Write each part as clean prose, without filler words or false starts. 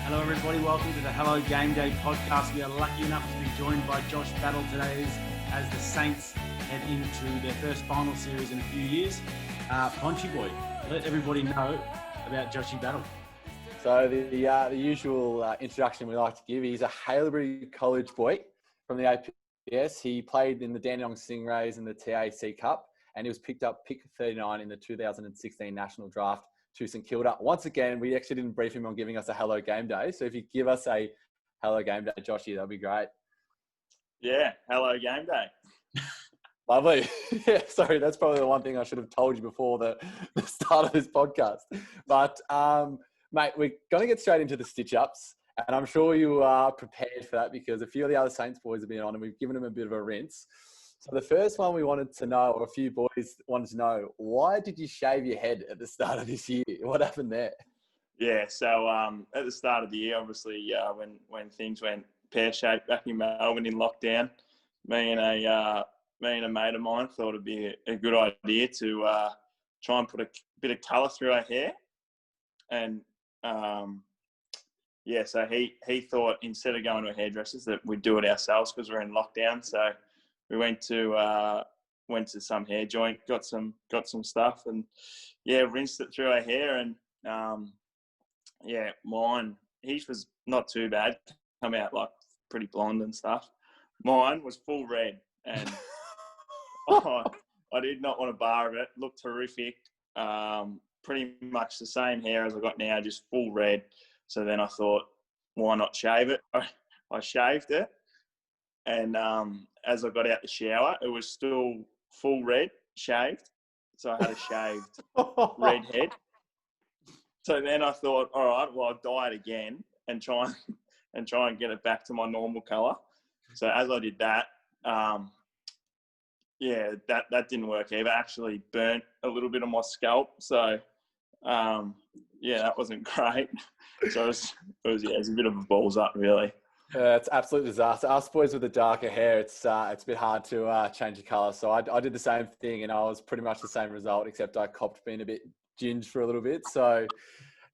Hello everybody, welcome to the Hello Game Day podcast. We are lucky enough to be joined by Josh Battle today as the Saints head into their first final series in a few years. Poncho boy, let everybody know about Joshy Battle. So the usual introduction we like to give, he's a Haileybury College boy from the APS. He played in the Dandenong Stingrays in the TAC Cup, and he was picked up pick 39 in the 2016 National Draft to St Kilda. Once again, we actually didn't brief him on giving us a Hello Game Day. So if you give us a Hello Game Day, Joshy, that'd be great. Yeah, Hello Game Day. Lovely. Yeah, sorry, that's probably the one thing I should have told you before the start of this podcast. But, mate, we're going to get straight into the stitch-ups. And I'm sure you are prepared for that because a few of the other Saints boys have been on and we've given them a bit of a rinse. So the first one we wanted to know, or a few boys wanted to know, why did you shave your head at the start of this year? What happened there? Yeah, so at the start of the year, obviously, when things went pear-shaped back in Melbourne in lockdown, me and a mate of mine thought it'd be a good idea to try and put a bit of colour through our hair. And, so he thought instead of going to a hairdresser's that we'd do it ourselves because we're in lockdown. So we went to some hair joint, got some stuff, and rinsed it through our hair. And mine, his was not too bad, come out like pretty blonde and stuff. Mine was full red, and I did not want a bar of it. Looked horrific. Pretty much the same hair as I got now, just full red. So then I thought, why not shave it? I shaved it, and as I got out the shower, it was still full red, shaved. So I had a shaved red head. So then I thought, all right, well, I'll dye it again and try and get it back to my normal colour. So as I did that, that didn't work either. Actually burnt a little bit on my scalp. So, that wasn't great. So it was a bit of a balls up, really. It's absolute disaster. Us boys with the darker hair, it's a bit hard to change the colour. So I did the same thing, and I was pretty much the same result, except I copped being a bit ginged for a little bit. So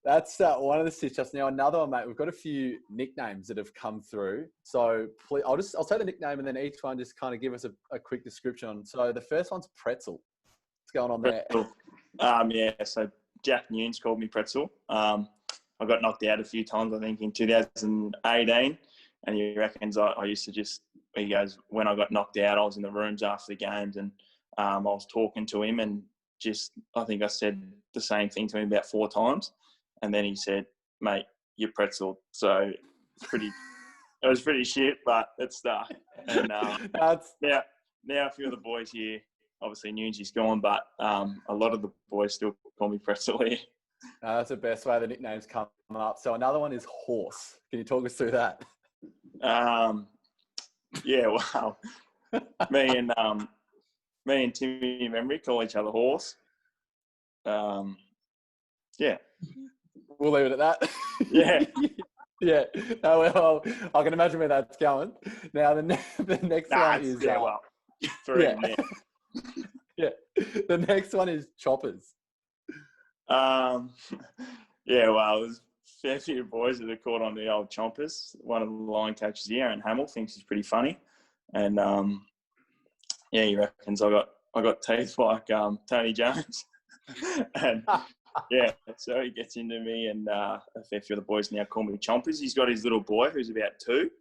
that's one of the stitch-ups. Now another one, mate. We've got a few nicknames that have come through. So please, I'll say the nickname, and then each one just kind of give us a quick description. So the first one's Pretzel. What's going on there? So Jack Nunes called me Pretzel. I got knocked out a few times, I think, in 2018. And he reckons I used to he goes, when I got knocked out, I was in the rooms after the games and I was talking to him and I think I said the same thing to him about 4 times. And then he said, mate, you're Pretzel. So it was pretty shit, but it's stuck. And now a few of the boys here, obviously Nunes is gone, but a lot of the boys still call me Pretzel here. That's the best way the nicknames come up. So another one is Horse. Can you talk us through that? Me and Timmy Memory call each other Horse. We'll leave it at that. Yeah. Yeah. Oh, well, I can imagine where that's going. Now the next one is the next one is Chompers. There's a fair few boys that are caught on the old Chompers. One of the line coaches here, Aaron Hamill, thinks he's pretty funny, and he reckons I got teeth like Tony Jones, and so he gets into me, and a fair few of the boys now call me Chompers. He's got his little boy who's about 2.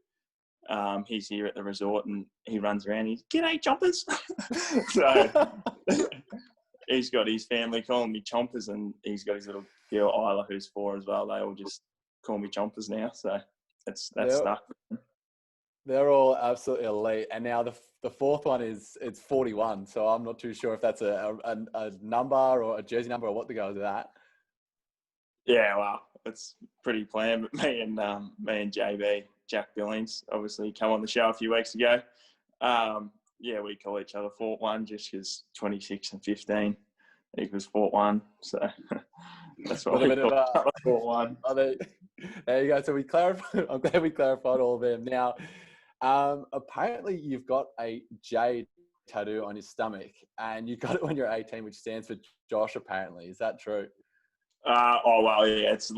He's here at the resort, and he runs around. He's "G'day, Chompers." So he's got his family calling me Chompers, and he's got his little girl Isla who's 4 as well. They all just call me Chompers now, so that's stuck. They're all absolutely elite. And now the fourth one it's 41. So I'm not too sure if that's a number or a jersey number or what to go with that. Yeah, well, it's pretty planned. But me and JB, Jack Billings, obviously come on the show a few weeks ago. We call each other Fort One just because 26 and 15 equals Fort One. So that's what we call Fort One. There you go. So I'm glad we clarified all of them. Now, apparently you've got a J tattoo on your stomach and you got it when you're 18, which stands for Josh, apparently. Is that true? It's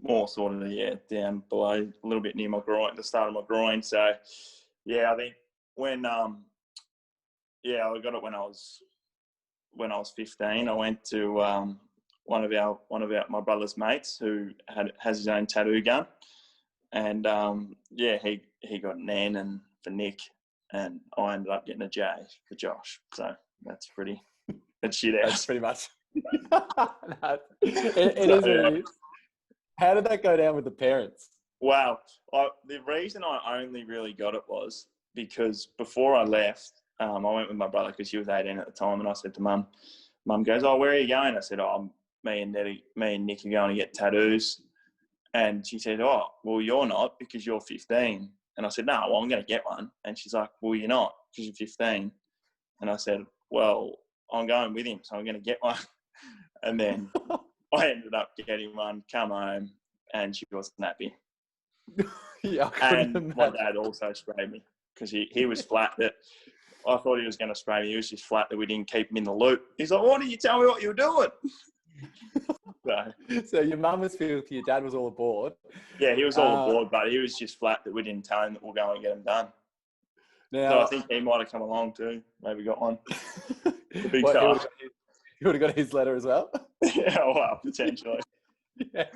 more sort of, down below, a little bit near my groin, the start of my groin. So, I think when, I got it when I was 15. I went to one of my brother's mates who has his own tattoo gun, and he got an N and for Nick, and I ended up getting a J for Josh. So that's shit out. That's pretty much. No, it is what it is. How did that go down with the parents? Wow. The reason I only really got it was because before I left, I went with my brother because he was 18 at the time, and I said to Mum, Mum goes, "Oh, where are you going?" I said, "Oh, me and Nick are going to get tattoos." And she said, "Oh, well, you're not because you're 15. And I said, "No, well, I'm going to get one." And she's like, "Well, you're not because you're 15. And I said, "Well, I'm going with him, so I'm going to get one." And then I ended up getting one, come home, and she wasn't happy. Yeah, I couldn't and my imagine. dad also sprayed me because he was flat that I thought he was going to spray me. He was just flat that we didn't keep him in the loop. He's like, "Why didn't you tell me what you were doing?" So your mum was filthy, your dad was all aboard. Yeah, he was all aboard, but he was just flat that we didn't tell him that we'll go and get him done. Now, So I think he might have come along too. Maybe got one. The big what, fella. he would have got his letter as well? Yeah, well, potentially. Yeah.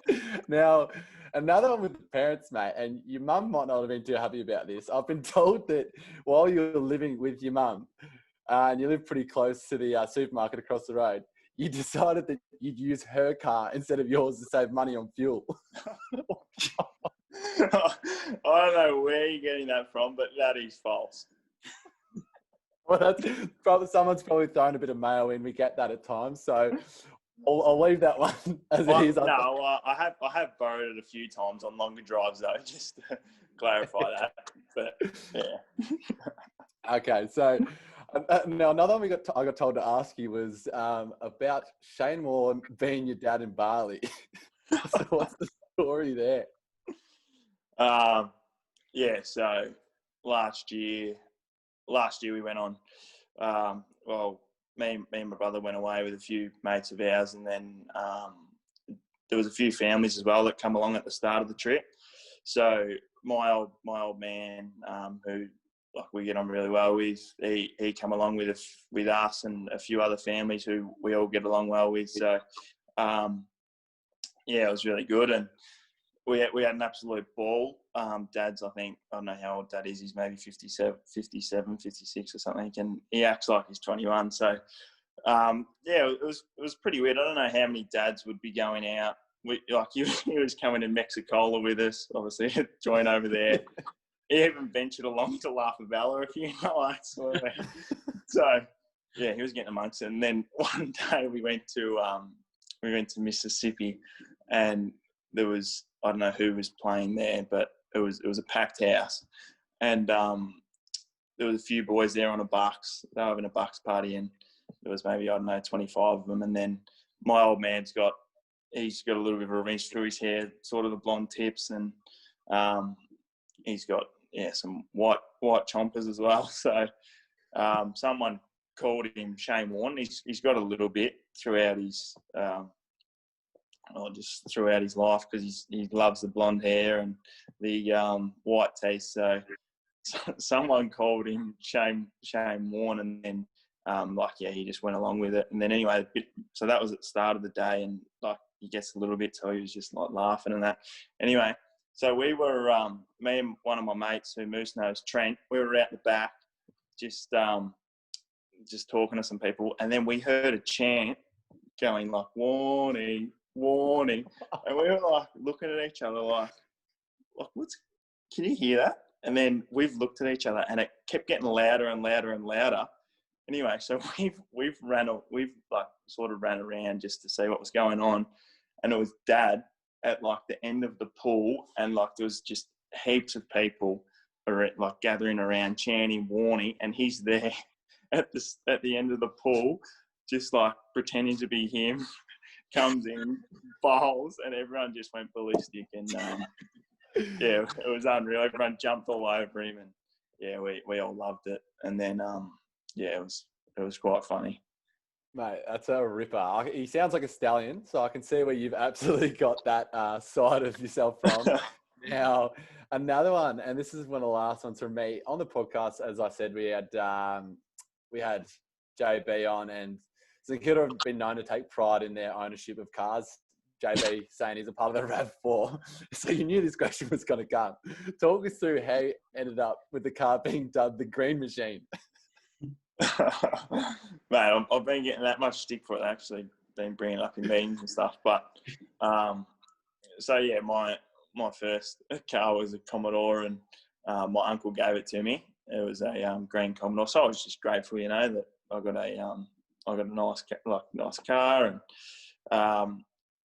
Now, another one with the parents, mate, and your mum might not have been too happy about this. I've been told that while you were living with your mum, and you live pretty close to the supermarket across the road, you decided that you'd use her car instead of yours to save money on fuel. I don't know where you're getting that from, but that is false. Well, that's probably someone's probably thrown a bit of mail in. We get that at times, so I'll leave that one as it is. I have borrowed it a few times on longer drives though, just to clarify that. But yeah. Okay, so now another one I got told to ask you was about Shane Warne being your dad in Bali. So what's the story there? So last year we went on. Me and my brother went away with a few mates of ours, and then there was a few families as well that come along at the start of the trip. So my old man, who we get on really well with, he come along with us and a few other families who we all get along well with. So it was really good, and we had an absolute ball. Dad's, I don't know how old Dad is. He's maybe 57, 56 or something, and he acts like he's 21. So it was pretty weird. I don't know how many dads would be going out. He was coming to Mexicola with us, obviously, join over there. He even ventured along to La Favela a few nights. So, he was getting amongst it. And then one day we went to Mississippi, and there was, I don't know who was playing there, but it was a packed house. And there was a few boys there on a Bucks. They were having a Bucks party, and there was maybe, 25 of them. And then my old man's he's got a little bit of a rinse through his hair, sort of the blonde tips, and he's got some white chompers as well. So someone called him Shane Warne. He's got a little bit throughout his throughout his life because he loves the blonde hair and the white teeth. So someone called him Shane Warne, and then he just went along with it. And then anyway, so that was at the start of the day, and he gets a little bit, so he was just laughing and that. Anyway, so we were me and one of my mates who Moose knows, Trent. We were out the back, just talking to some people, and then we heard a chant going "warning, warning," and we were looking at each other like what's? Can you hear that? And then we've looked at each other, and it kept getting louder and louder and louder. Anyway, so we've sort of ran around just to see what was going on, and it was Dad at the end of the pool, and there was just heaps of people gathering around chanting "warning," and he's there at the end of the pool, just pretending to be him. Comes in, bowls, and everyone just went ballistic, and it was unreal. Everyone jumped all over him, and we all loved it. And then it was quite funny. Mate, that's a ripper. He sounds like a stallion, so I can see where you've absolutely got that side of yourself from. Now, another one, and this is one of the last ones from me. On the podcast, as I said, we had JB on, and St Kilda have been known to take pride in their ownership of cars. JB saying he's a part of the RAV4. So you knew this question was going to come. Talk us through how you ended up with the car being dubbed the Green Machine. Mate, I've been getting that much stick for it. Actually, been bringing it up in meetings and stuff. But so yeah, my first car was a Commodore, and my uncle gave it to me. It was a green Commodore, so I was just grateful, that I got a nice car,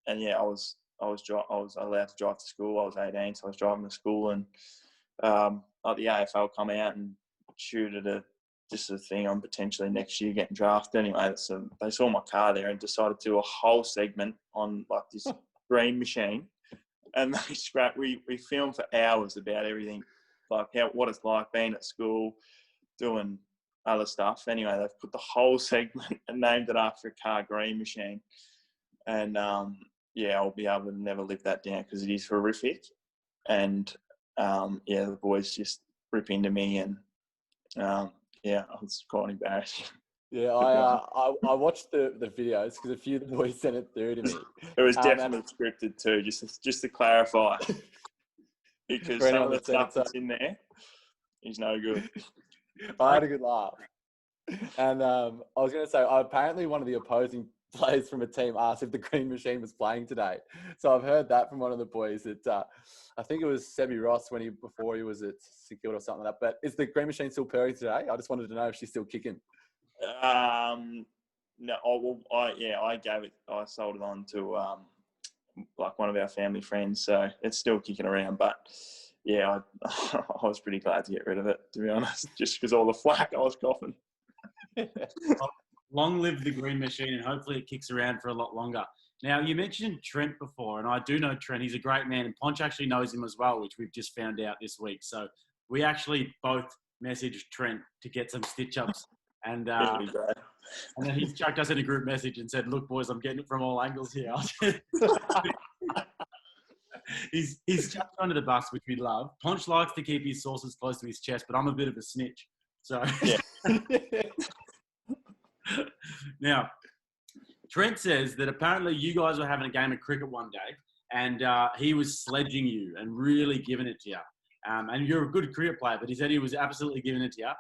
and yeah, I was allowed to drive to school. I was 18, so I was driving to school, and the AFL come out and shooted just a thing on potentially next year getting drafted. Anyway, so they saw my car there and decided to do a whole segment on like this green machine, and we filmed for hours about everything, like what it's like being at school, doing other stuff. Anyway, they've put the whole segment and named it after a car, Green Machine, and I'll be able to never live that down because it is horrific. And the boys just rip into me, and I was quite embarrassed. Yeah, I watched the videos because a few of the boys sent it through to me. It was definitely scripted too, just to clarify, because some of the stuff that's in there is no good. I had a good laugh. And I was going to say, apparently one of the opposing players from a team asked if the Green Machine was playing today. So I've heard that from one of the boys that I think it was Sebi Ross before he was at St Kilda or something like that. But is the Green Machine still purring today? I just wanted to know if she's still kicking. No, I sold it on to like one of our family friends, so it's still kicking around. But yeah, I was pretty glad to get rid of it, to be honest, just because all the flack I was coughing. Long live the Green Machine, and hopefully it kicks around for a lot longer. Now, you mentioned Trent before, and I do know Trent. He's a great man, and Poncho actually knows him as well, which we've just found out this week. So we actually both messaged Trent to get some stitch-ups. And then he chucked us in a group message and said, "Look, boys, I'm getting it from all angles here." He's chucked under the bus, which we love. Ponch likes to keep his sources close to his chest, but I'm a bit of a snitch. So yeah. Now, Trent says that apparently you guys were having a game of cricket one day, and he was sledging you and really giving it to you. And you're a good cricket player, but he said he was absolutely giving it to you.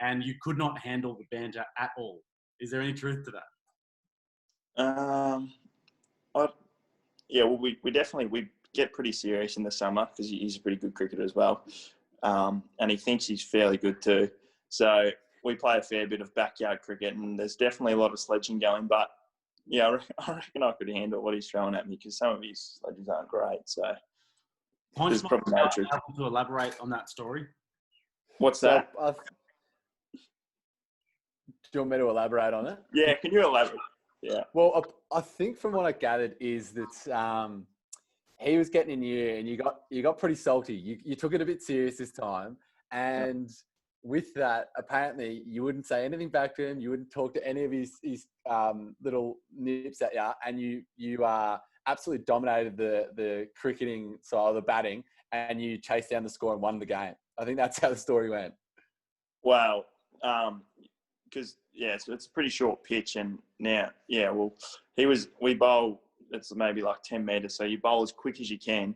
And you could not handle the banter at all. Is there any truth to that? We definitely get pretty serious in the summer because he's a pretty good cricketer as well, and he thinks he's fairly good too. So we play a fair bit of backyard cricket, and there's definitely a lot of sledging going. But yeah, I reckon I could handle what he's throwing at me because some of his sledges aren't great. So there's probably no truth. To elaborate on that story. What's that? Do you want me to elaborate on it? Yeah, can you elaborate? Yeah. Well, I think from what I gathered is that he was getting in you, and you got pretty salty. You took it a bit serious this time, and with that, apparently you wouldn't say anything back to him. You wouldn't talk to any of his little nips at you, and you absolutely dominated the cricketing side, the batting, and you chased down the score and won the game. I think that's how the story went. Wow. Because it's a pretty short pitch, and now we bowl. It's maybe like 10 meters, so you bowl as quick as you can.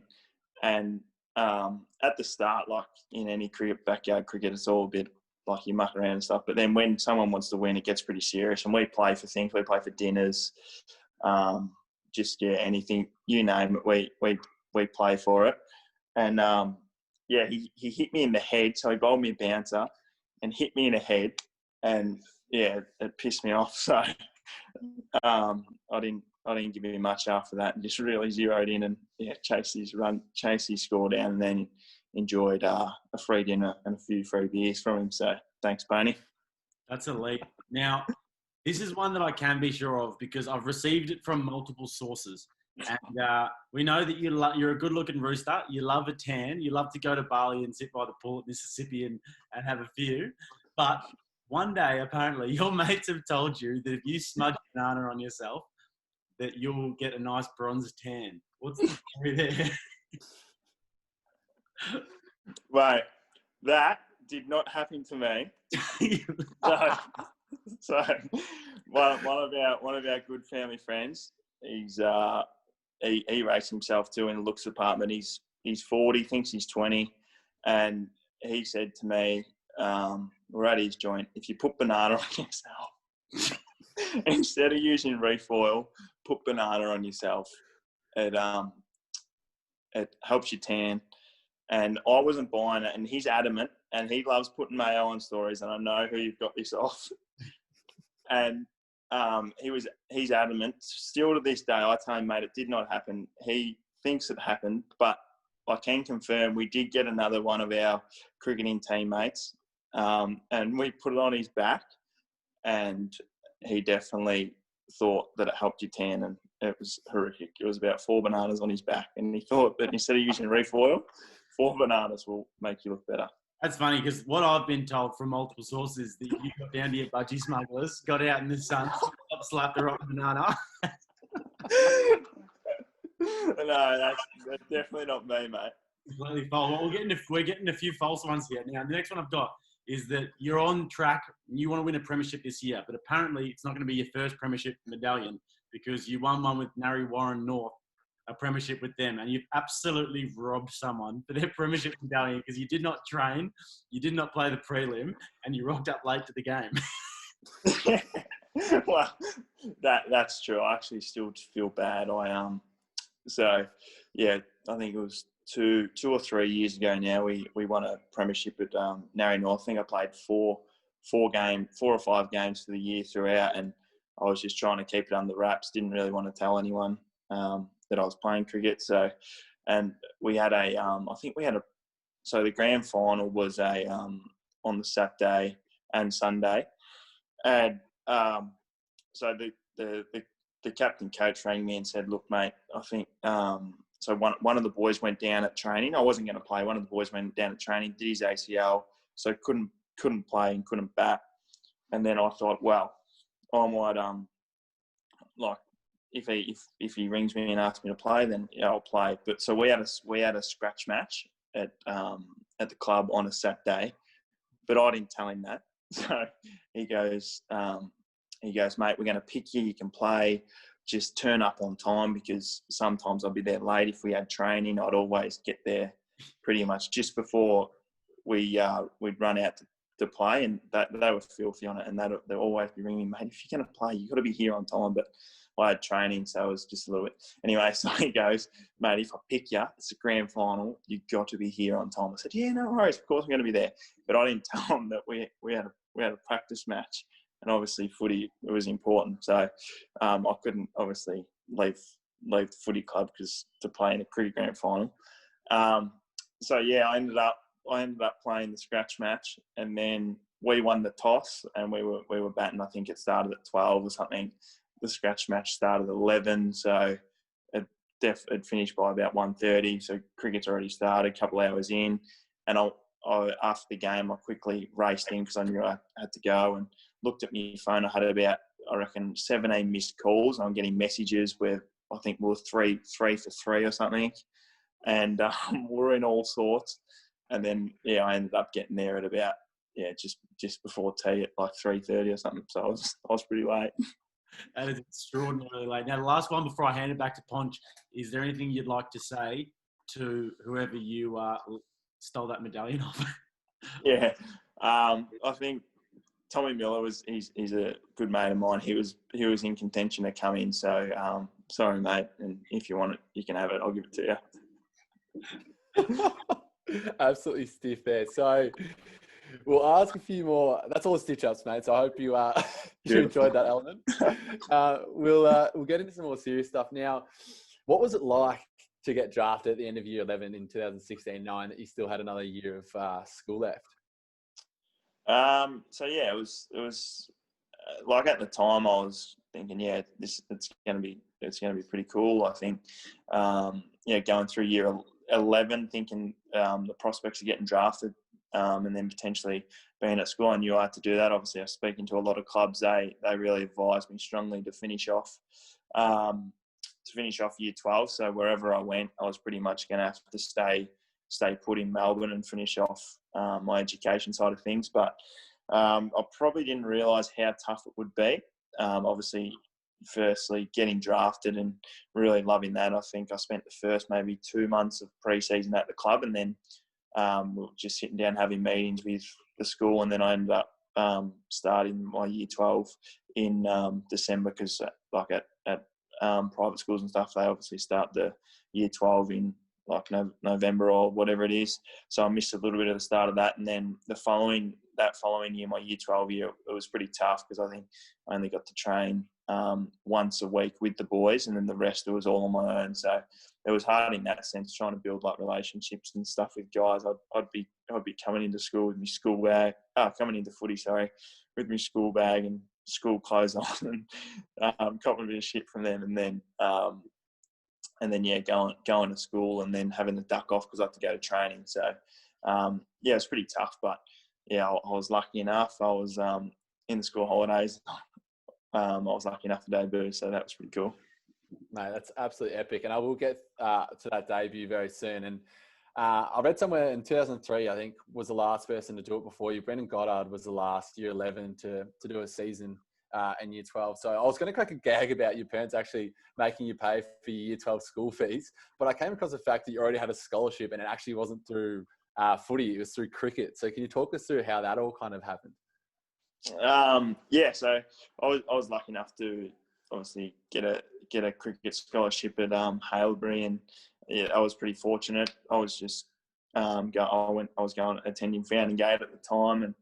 And at the start, like in any backyard cricket, it's all a bit like you muck around and stuff. But then when someone wants to win, it gets pretty serious. And we play for things. We play for dinners, anything you name it. We play for it. And he hit me in the head, so he bowled me a bouncer and hit me in the head. And it pissed me off. So I didn't give him much after that, and just really zeroed in and chased his score down, and then enjoyed a free dinner and a few free beers from him. So thanks, Pony. That's elite. Now, this is one that I can be sure of because I've received it from multiple sources, and we know that you're a good-looking rooster. You love a tan. You love to go to Bali and sit by the pool at Mississippi and have a few, but one day, apparently, your mates have told you that if you smudge banana on yourself, that you'll get a nice bronze tan. What's the story there? Right. That did not happen to me. So one of our good family friends, he rates himself too in the looks department. He's 40, thinks he's 20, and he said to me, we're at his joint, if you put banana on yourself, instead of using reef oil, put banana on yourself. It helps you tan. And I wasn't buying it, and he's adamant, and he loves putting mayo on stories, and I know who you've got this off. And he's adamant. Still to this day, I tell him, mate, it did not happen. He thinks it happened, but I can confirm we did get another one of our cricketing teammates, and we put it on his back, and he definitely thought that it helped you tan, and it was horrific. It was about 4 bananas on his back, and he thought that instead of using reef oil, 4 bananas will make you look better. That's funny because what I've been told from multiple sources is that you got down to your budgie smugglers, got out in the sun, slapped the rotten banana. No, that's definitely not me, mate. Completely false. Well, we're getting a few false ones here. Now, the next one I've got is that you're on track. You want to win a premiership this year, but apparently it's not going to be your first premiership medallion because you won one with Narre Warren North, a premiership with them, and you've absolutely robbed someone for their premiership medallion because you did not train, you did not play the prelim, and you rocked up late to the game. Well, that's true. I actually still feel bad. So yeah, I think it was two or 3 years ago now. We won a premiership at Narre North. I think I played four or 5 games for the year throughout, and I was just trying to keep it under wraps. Didn't really want to tell anyone that I was playing cricket. So, and we had so the grand final was on the Saturday and Sunday, and so the captain coach rang me and said, "Look, mate, I think." So one of the boys went down at training. I wasn't going to play. One of the boys went down at training, did his ACL, so couldn't play and couldn't bat. And then I thought, well, I might like if he rings me and asks me to play, then yeah, I'll play. But so we had a scratch match at the club on a Saturday, but I didn't tell him that. So he goes, mate, we're going to pick you. You can play. Just turn up on time because sometimes I'll be there late. If we had training, I'd always get there pretty much just before we'd run out to play, and they were filthy on it, and they'll always be ringing, mate, if you're going to play, you've got to be here on time. But I had training, so it was just a little bit. Anyway, so he goes, mate, if I pick you, it's a grand final, you've got to be here on time. I said, yeah, no worries, of course I'm going to be there. But I didn't tell him that we had a practice match, and obviously footy, it was important. So I couldn't obviously leave the footy club to play in a cricket grand final. So yeah, I ended up playing the scratch match, and then we won the toss, and we were batting. I think it started at 12 or something. The scratch match started at 11, so it finished by about 1:30. So cricket's already started, a couple of hours in, and I after the game I quickly raced in because I knew I had to go, and looked at my phone. I had about, I reckon, 17 missed calls. I'm getting messages where I think we were 3 for 3 or something, and we're in all sorts. And then yeah, I ended up getting there at about just before tea at like 3:30 or something. So I was pretty late. That is extraordinarily late. Now, the last one before I hand it back to Ponch, is there anything you'd like to say to whoever you stole that medallion off? Yeah, I think Tommy Miller he's a good mate of mine. He was in contention to come in. So sorry, mate, and if you want it, you can have it. I'll give it to you. Absolutely stiff there. So we'll ask a few more. That's all the stitch-ups, mate. So I hope you you enjoyed that element. We'll get into some more serious stuff now. What was it like to get drafted at the end of year 11 in 2016-9 that you still had another year of school left? So yeah, it was like at the time I was thinking, yeah, it's going to be pretty cool. I think, going through year 11, thinking the prospects of getting drafted and then potentially being at school. I knew I had to do that. Obviously, I was speaking to a lot of clubs. They really advised me strongly to finish off year 12. So wherever I went, I was pretty much going to have to stay put in Melbourne and finish off my education side of things. But I probably didn't realise how tough it would be. Obviously, firstly, getting drafted and really loving that. I think I spent the first maybe 2 months of pre-season at the club, and then we were just sitting down having meetings with the school, and then I ended up starting my year 12 in December, because like at private schools and stuff, they obviously start the year 12 in like November or whatever it is. So I missed a little bit of the start of that. And then that following year, my year 12 year, it was pretty tough, because I think I only got to train once a week with the boys, and then the rest it was all on my own. So it was hard in that sense, trying to build like relationships and stuff with guys. I'd be coming into school with my school bag, coming into footy, sorry, with my school bag and school clothes on, and copping a bit of shit from them, and then going to school, and then having to duck off because I had to go to training. So it's pretty tough, but yeah, I was lucky enough. I was in the school holidays. I was lucky enough to debut, so that was pretty cool. Mate, that's absolutely epic. And I will get to that debut very soon. And I read somewhere in 2003, I think, was the last person to do it before you. Brendan Goddard was the last year 11 to do a season in year 12. So I was going to crack a gag about your parents actually making you pay for your year 12 school fees. But I came across the fact that you already had a scholarship, and it actually wasn't through footy, it was through cricket. So can you talk us through how that all kind of happened? So I was lucky enough to obviously get a cricket scholarship at Haileybury, and yeah, I was pretty fortunate. I was just attending Fountain Gate at the time, and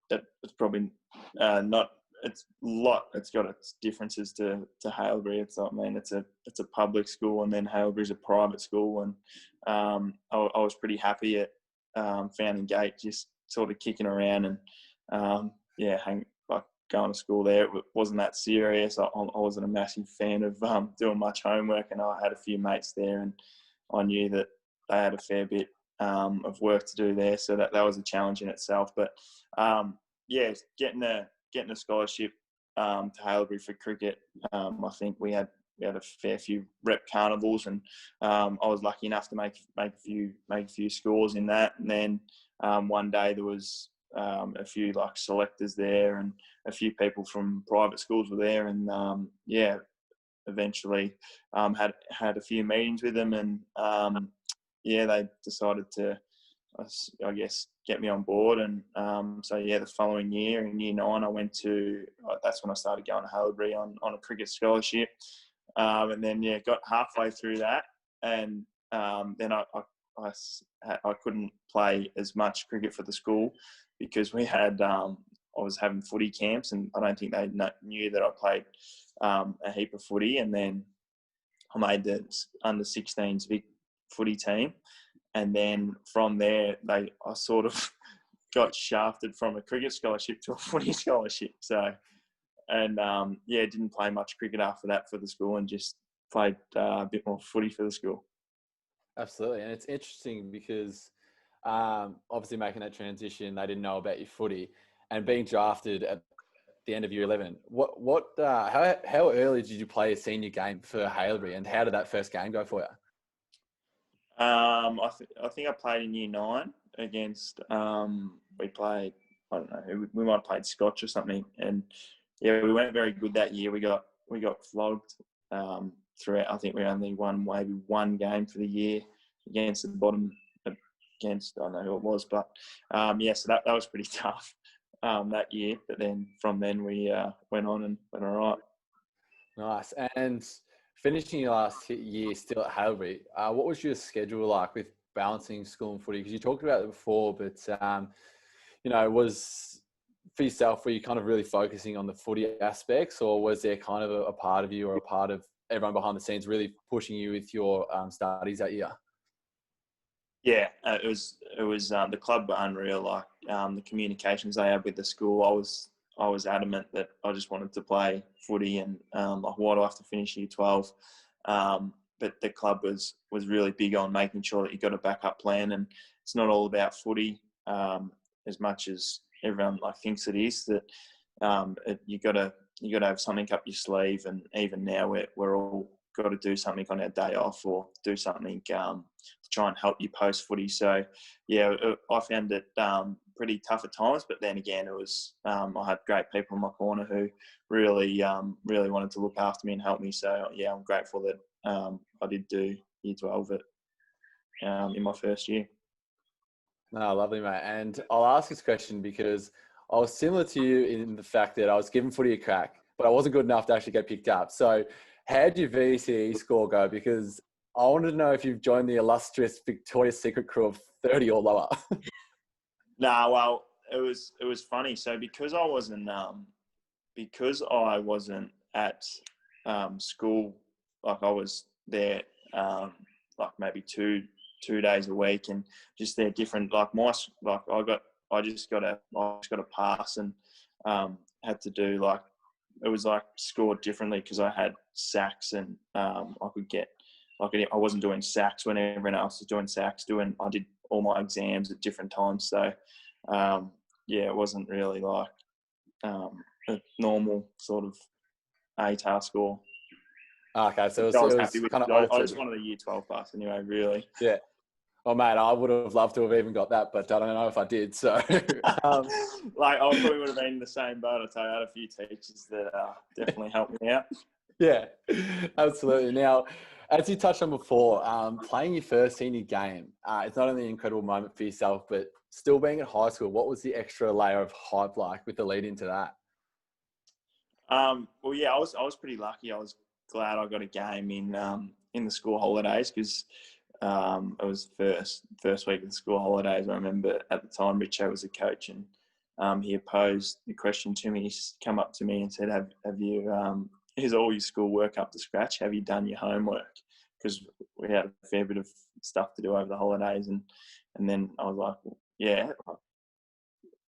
that was probably not. It's got its differences to Haileybury. It's a public school, and then Haileybury's a private school, and I was pretty happy at Fountain Gate, just sort of kicking around and going to school there. It wasn't that serious. I wasn't a massive fan of doing much homework, and I had a few mates there, and I knew that they had a fair bit of work to do there, so that was a challenge in itself. But getting a scholarship to Haileybury for cricket, I think we had a fair few rep carnivals, and I was lucky enough to make a few scores in that. And then one day there was a few like selectors there, and a few people from private schools were there, and eventually had a few meetings with them, and they decided to, I guess, get me on board. And the following year in year 9, I went to, that's when I started going to Haileybury on a cricket scholarship, and then got halfway through that, and then I couldn't play as much cricket for the school, because we had I was having footy camps, and I don't think they knew that I played a heap of footy. And then I made the under 16s big footy team, and then from there I sort of got shafted from a cricket scholarship to a footy scholarship. So, and didn't play much cricket after that for the school, and just played a bit more footy for the school. Absolutely. And it's interesting because obviously making that transition, they didn't know about your footy, and being drafted at the end of year 11. How early did you play a senior game for Haileybury, and how did that first game go for you? I think I played in year 9 against, we played, I don't know, we might have played Scotch or something. And we weren't very good that year. We got flogged throughout. I think we only won maybe one game for the year against the bottom, against, I don't know who it was, but so that was pretty tough that year. But then from then we went on and went all right. Nice. And finishing your last year still at Haileybury, what was your schedule like with balancing school and footy? Because you talked about it before, but was for yourself, were you kind of really focusing on the footy aspects, or was there kind of a part of you, or a part of everyone behind the scenes really pushing you with your studies that year? Yeah, it was the club were unreal. Like the communications they had with the school, I was adamant that I just wanted to play footy, and why do I have to finish year 12? but the club was really big on making sure that you got a backup plan, and it's not all about footy as much as everyone thinks it is. That you got to have something up your sleeve, and even now we're all got to do something on our day off or do something to try and help you post footy. So yeah, I found it pretty tough at times, but then again, it was I had great people in my corner who really wanted to look after me and help me. So yeah, I'm grateful that I did do year 12 in my first year. No, lovely, mate. And I'll ask this question because I was similar to you in the fact that I was giving footy a crack, but I wasn't good enough to actually get picked up. So how did your VCE score go? Because I wanted to know if you've joined the illustrious Victoria's Secret crew of 30 or lower. Nah, well, it was funny. So because I wasn't at school, I was there maybe two days a week, and just they're different. I just got a pass, and had to do it was scored differently because I had sacks, and I wasn't doing sacks when everyone else was doing sacks. I did all my exams at different times, so it wasn't really a normal sort of ATAR score. Okay, so I was happy with kind of it. I altered. just wanted a year 12 pass anyway, really. Yeah. Oh, mate, I would have loved to have even got that, but I don't know if I did. So, I probably would have been in the same boat. I tell you, I had a few teachers that definitely helped me out. Yeah, absolutely. Now, as you touched on before, playing your first senior game, it's not only an incredible moment for yourself, but still being at high school, what was the extra layer of hype like with the lead into that? Well, yeah, I was pretty lucky. I was glad I got a game in the school holidays because it was first week of the school holidays. I remember at the time Richo was a coach, and he posed the question to me. He's come up to me and said, "Have you is all your school work up to scratch? Have you done your homework?" Because we had a fair bit of stuff to do over the holidays, and then I was like, well, "Yeah."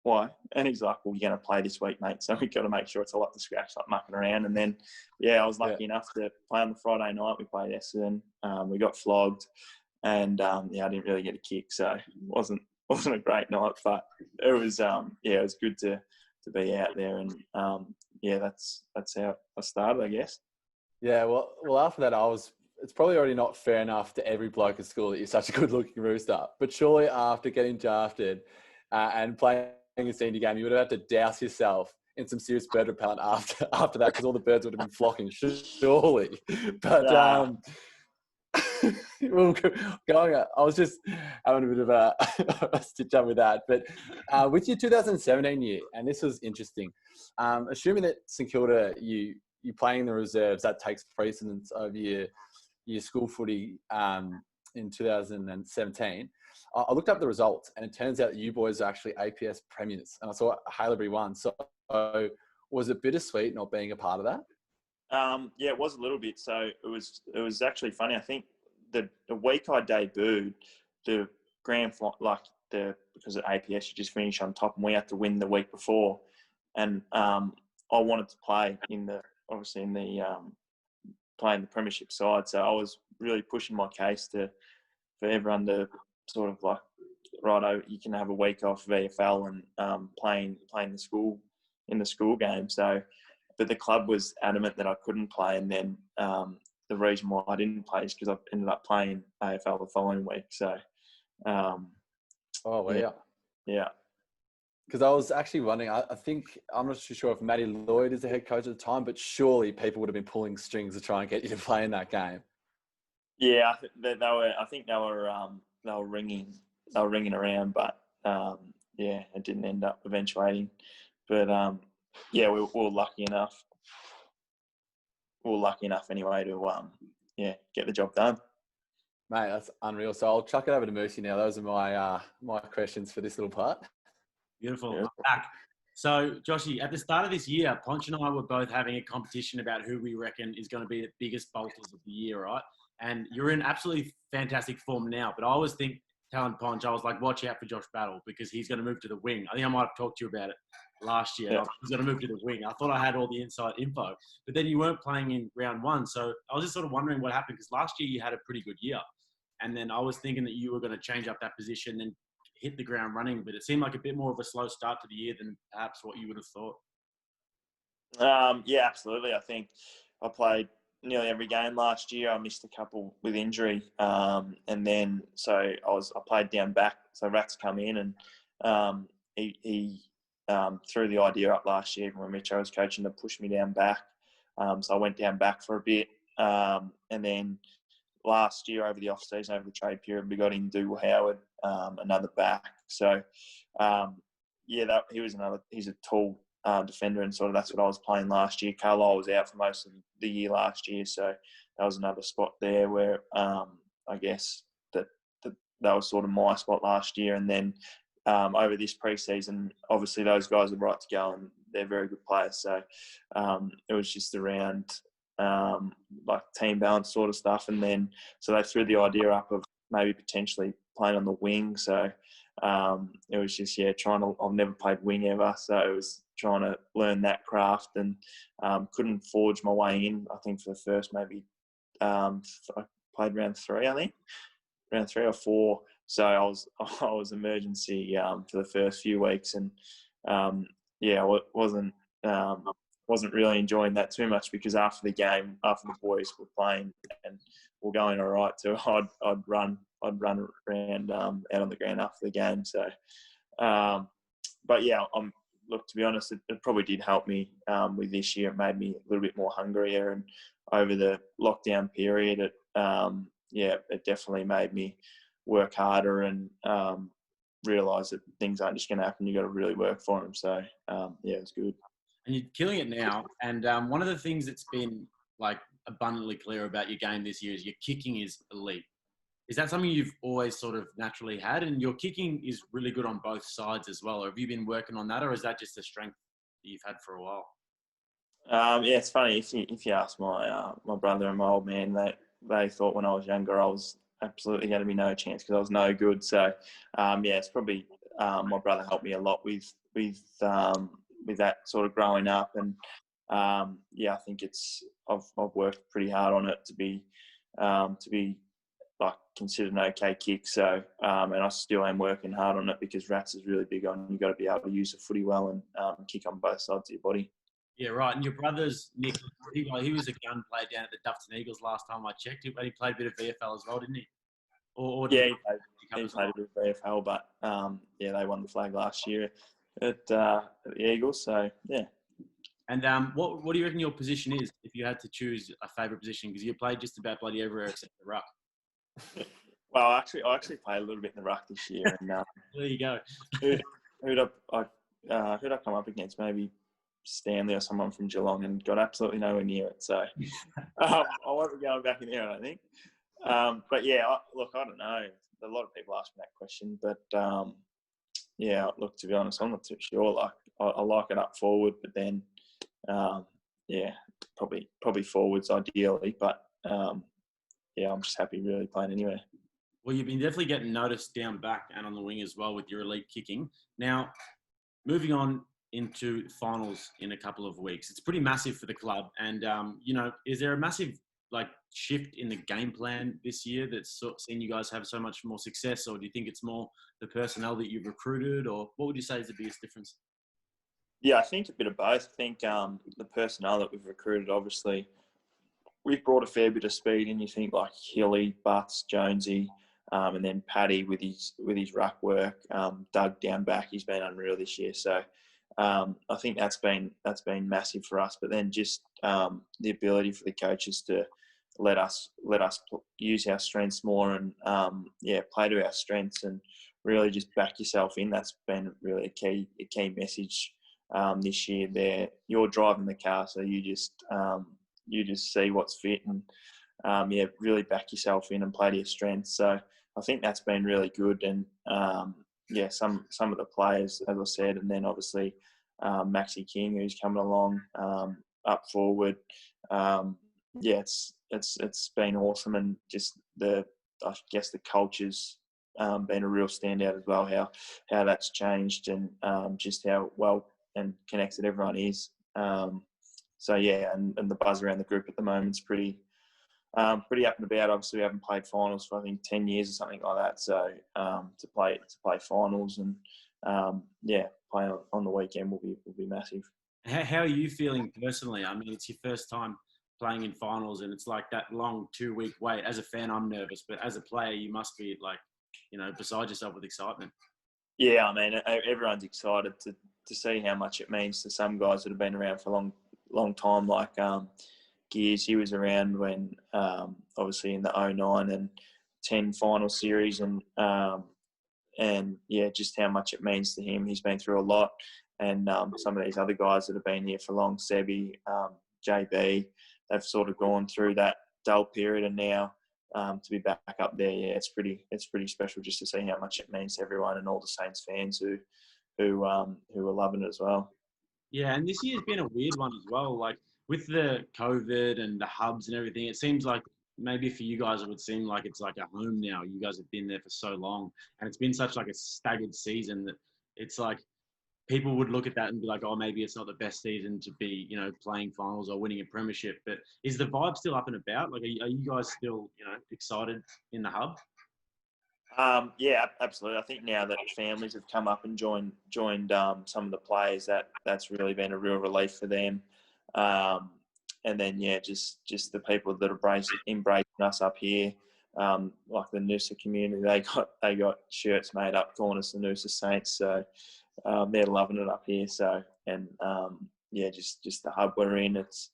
Why? And he's like, "Well, you're going to play this week, mate, so we've got to make sure it's all up to scratch, mucking around." And then, I was lucky enough to play on the Friday night. We played Essendon. We got flogged, and I didn't really get a kick, so it wasn't a great night, but it was it was good to be out there, and that's how I started, I guess. Yeah, well, after that, it's probably already not fair enough to every bloke at school that you're such a good-looking rooster, but surely after getting drafted and playing a senior game, you would have had to douse yourself in some serious bird repellent after that, because all the birds would have been flocking, surely. But I was just having a bit of a stitch up with that. But with your 2017 year, and this was interesting, assuming that St Kilda, you playing in the reserves, that takes precedence over your school footy in 2017. I looked up the results, and it turns out that you boys are actually APS premiers, and I saw Haileybury won. So was it bittersweet not being a part of that? It was a little bit. So it was actually funny. I think the week I debuted, the grand final, because at APS you just finish on top, and we had to win the week before, and I wanted to play playing the premiership side. So I was really pushing my case for everyone to sort of righto, you can have a week off of AFL and playing the school game. So, but the club was adamant that I couldn't play, and then the reason why I didn't play is because I ended up playing AFL the following week. So, yeah. Because I was actually wondering, I think, I'm not too sure if Matty Lloyd is the head coach at the time, but surely people would have been pulling strings to try and get you to play in that game. Yeah, I think they were ringing around, but it didn't end up eventuating. But we were lucky enough. We were lucky enough anyway to get the job done. Mate, that's unreal. So I'll chuck it over to Mercy now. Those are my questions for this little part. Beautiful. I'm back. So, Joshy, at the start of this year, Poncho and I were both having a competition about who we reckon is going to be the biggest bolters of the year, right? And you're in absolutely fantastic form now. But I was telling Poncho, I was like, watch out for Josh Battle because he's going to move to the wing. I think I might have talked to you about it last year. Yeah. And I was going to move to the wing. I thought I had all the inside info, but then you weren't playing in round one. So I was just sort of wondering what happened, because last year you had a pretty good year. And then I was thinking that you were going to change up that position and hit the ground running, but it seemed like a bit more of a slow start to the year than perhaps what you would have thought. Yeah, absolutely. I think I played nearly every game last year. I missed a couple with injury, and then I played down back. So Rats come in, and he threw the idea up last year when Mitch was coaching to push me down back. So I went down back for a bit, and then last year over the off season, over the trade period, we got in Dougal Howard, another back. So he's a tall defender, and sort of that's what I was playing last year. Carlisle was out for most of the year last year, so that was another spot there where I guess that was sort of my spot last year. And then over this pre-season, obviously those guys are right to go, and they're very good players. So it was just around like team balance sort of stuff, and then so they threw the idea up of maybe potentially playing on the wing. So it was just I've never played wing ever, so it was trying to learn that craft, and couldn't forge my way in. I think for the first maybe I played round 3 or 4. So I was emergency for the first few weeks, and I wasn't really enjoying that too much, because after the game, after the boys were playing and were going all right too, I'd run around out on the ground after the game. So, but yeah, to be honest, it probably did help me with this year. It made me a little bit more hungrier, and over the lockdown period, it definitely made me work harder and realise that things aren't just going to happen. You've got to really work for them. So, it's good. And you're killing it now. And one of the things that's been like abundantly clear about your game this year is your kicking is elite. Is that something you've always sort of naturally had? And your kicking is really good on both sides as well. Or have you been working on that, or is that just a strength that you've had for a while? It's funny. If you ask my brother and my old man, they thought when I was younger I was absolutely going to be no chance because I was no good. So it's probably my brother helped me a lot with that sort of growing up, and I think I've worked pretty hard on it to be like considered an okay kick. So and I still am working hard on it, because Rats is really big on, you got to be able to use the footy well and kick on both sides of your body. Yeah, right. And your brother's Nick, he was a gun player down at the Dufton Eagles last time I checked. But he played a bit of VFL as well, didn't he? He played a bit of VFL, but they won the flag last year at the Eagles. So yeah. And what do you reckon your position is if you had to choose a favourite position? Because you played just about bloody everywhere except the ruck. Well, I actually played a little bit in the ruck this year, and there you go. who'd I come up against? Maybe Stanley or someone from Geelong, and got absolutely nowhere near it. So I won't be going back in there, I think. But yeah, I don't know. A lot of people ask me that question, but to be honest, I'm not too sure. Like I like it up forward, but then probably forwards ideally. But I'm just happy really playing anywhere. Well, you've been definitely getting noticed down back and on the wing as well with your elite kicking. Now, moving on into finals in a couple of weeks, it's pretty massive for the club. And is there a massive shift in the game plan this year that's seen you guys have so much more success, or do you think it's more the personnel that you've recruited, or what would you say is the biggest difference? Yeah, I think a bit of both. I think the personnel that we've recruited, obviously, we've brought a fair bit of speed in. You think like Hilly, Butts, Jonesy, and then Paddy with his ruck work. Doug down back, he's been unreal this year. So I think that's been massive for us. But then just the ability for the coaches to let us use our strengths more and play to our strengths and really just back yourself in. That's been really a key message this year. There, you're driving the car, so you just see what's fit and really back yourself in and play to your strengths. So I think that's been really good. And some of the players, as I said, and then obviously Maxi King, who's coming along up forward. It's been awesome, and just the culture's been a real standout as well. How that's changed, and just how well and connected everyone is. So yeah, and the buzz around the group at the moment is pretty up and about. Obviously, we haven't played finals for I think 10 years or something like that. So to play finals and play on the weekend will be massive. How are you feeling personally? I mean, it's your first time playing in finals, and it's like that long 2-week wait. As a fan, I'm nervous, but as a player, you must be like, beside yourself with excitement. Yeah, I mean, everyone's excited to see how much it means to some guys that have been around for a long time, like Gears. He was around when, obviously, in the 09 and 10 final series, and just how much it means to him. He's been through a lot, and some of these other guys that have been here for long, Sebi, JB, they've sort of gone through that dull period, and now to be back up there, it's pretty special just to see how much it means to everyone and all the Saints fans who are loving it as well. Yeah, and this year's been a weird one as well. Like with the COVID and the hubs and everything, it seems like maybe for you guys it would seem like it's like a home now. You guys have been there for so long, and it's been such like a staggered season that it's like people would look at that and be like, oh, maybe it's not the best season to be, playing finals or winning a premiership. But is the vibe still up and about? Like, are you guys still, excited in the hub? Yeah, absolutely. I think now that families have come up and joined some of the players, that's really been a real relief for them. And then just the people that are embracing us up here, like the Noosa community, they got shirts made up calling us the Noosa Saints. So they're loving it up here. So just the hub we're in. It's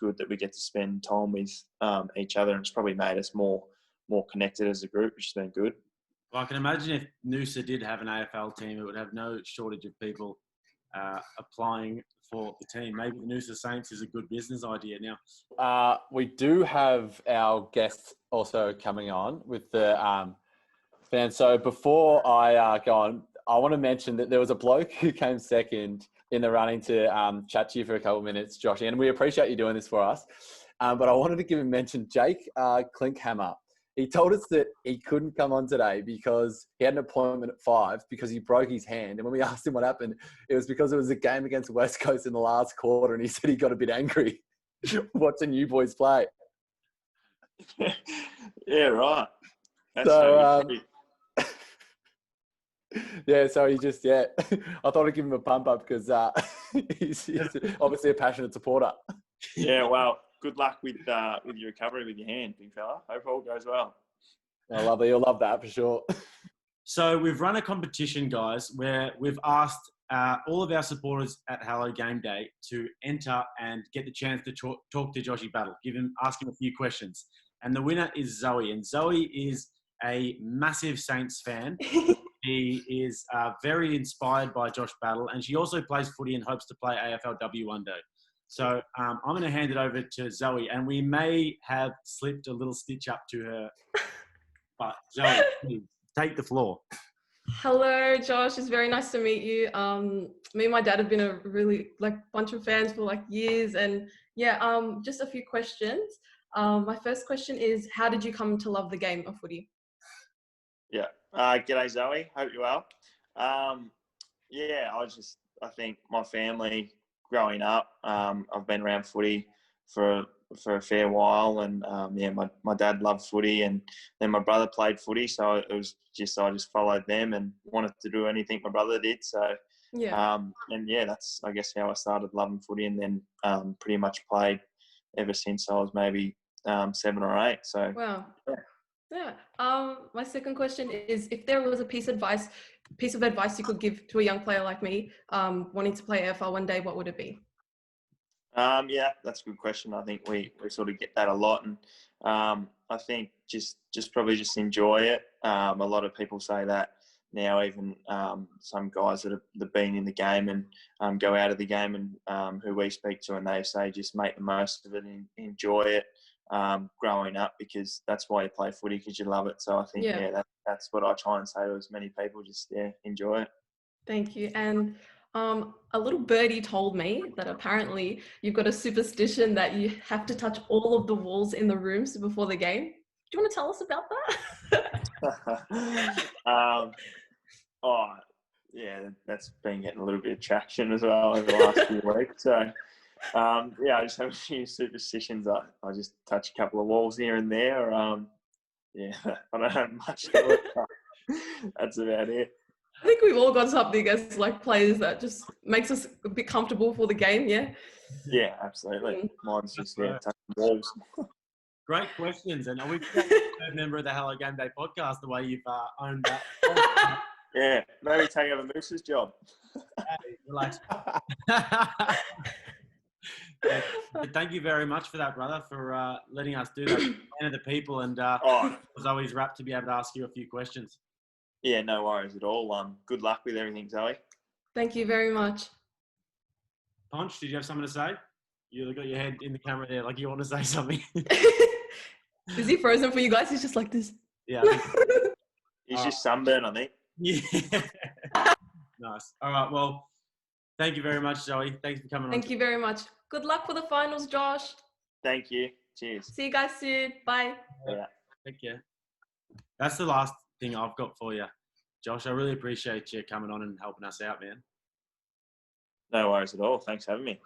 good that we get to spend time with each other, and it's probably made us more connected as a group, which has been good. Well, I can imagine if Noosa did have an AFL team, it would have no shortage of people applying for the team. Maybe the Noosa Saints is a good business idea now. We do have our guests also coming on with the fans. So before I go on, I want to mention that there was a bloke who came second in the running to chat to you for a couple of minutes, Josh, and we appreciate you doing this for us. But I wanted to give him mention, Jake Klinkhammer. He told us that he couldn't come on today because he had an appointment at 5 because he broke his hand. And when we asked him what happened, it was because it was a game against West Coast in the last quarter, and he said he got a bit angry watching you boys play. Yeah, right. That's so he just, I thought I'd give him a pump up because he's obviously a passionate supporter. Yeah, well, good luck with your recovery with your hand, big fella. Hope all goes well. Oh, lovely. You'll love that for sure. So we've run a competition, guys, where we've asked all of our supporters at Hello Game Day to enter and get the chance to talk to Joshy Battle, ask him a few questions. And the winner is Zoe. And Zoe is a massive Saints fan. She is very inspired by Josh Battle, and she also plays footy and hopes to play AFLW one day. So I'm going to hand it over to Zoe, and we may have slipped a little stitch up to her. But Zoe, please take the floor. Hello, Josh. It's very nice to meet you. Me and my dad have been a really bunch of fans for years, and just a few questions. My first question is, how did you come to love the game of footy? Yeah. G'day, Zoe. Hope you're well. I think my family growing up, I've been around footy for a fair while, and my dad loved footy, and then my brother played footy, so it was just I just followed them and wanted to do anything my brother did. So that's I guess how I started loving footy, and then pretty much played ever since I was maybe 7 or 8. So wow. Yeah. My second question is, if there was a piece of advice you could give to a young player like me, wanting to play AFL one day, what would it be? That's a good question. I think we sort of get that a lot, and I think just probably just enjoy it. A lot of people say that now, even some guys that have been in the game and go out of the game, and who we speak to, and they say just make the most of it and enjoy it. Growing up, because that's why you play footy, because you love it. So I think that's what I try and say to as many people, just enjoy it. Thank you. And a little birdie told me that apparently you've got a superstition that you have to touch all of the walls in the rooms before the game. Do you want to tell us about that? yeah, that's been getting a little bit of traction as well over the last few weeks. So, yeah, I just have a few superstitions. I just touch a couple of walls here and there. Yeah, I don't have much to it, but that's about it. I think we've all got something as like players that just makes us a bit comfortable for the game. Yeah. Yeah, absolutely. Mine's just touching walls. Great questions, and we've got a third member of the Hello Game Day podcast. The way you've owned that. Yeah, maybe take over Moose's job. Hey, relax. Yeah, but thank you very much for that, brother, for letting us do that. Man of the people, and it was always wrapped to be able to ask you a few questions. Yeah, no worries at all. Good luck with everything, Zoe. Thank you very much. Ponch, did you have something to say? You got your head in the camera there, like you want to say something. Is he frozen for you guys? He's just like this. Yeah. He's just sunburned, I think. Yeah. Nice. All right. Well, thank you very much, Zoe. Thanks for coming on. Thank you very much. Good luck for the finals, Josh. Thank you. Cheers. See you guys soon. Bye. Yeah. Take care. That's the last thing I've got for you, Josh. I really appreciate you coming on and helping us out, man. No worries at all. Thanks for having me.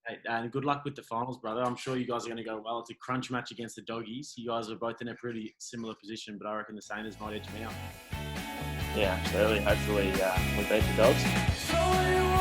Hey, and good luck with the finals, brother. I'm sure you guys are going to go well. It's a crunch match against the Doggies. You guys are both in a pretty similar position, but I reckon the Saints might edge me out. Yeah, absolutely. Hopefully we beat the Dogs.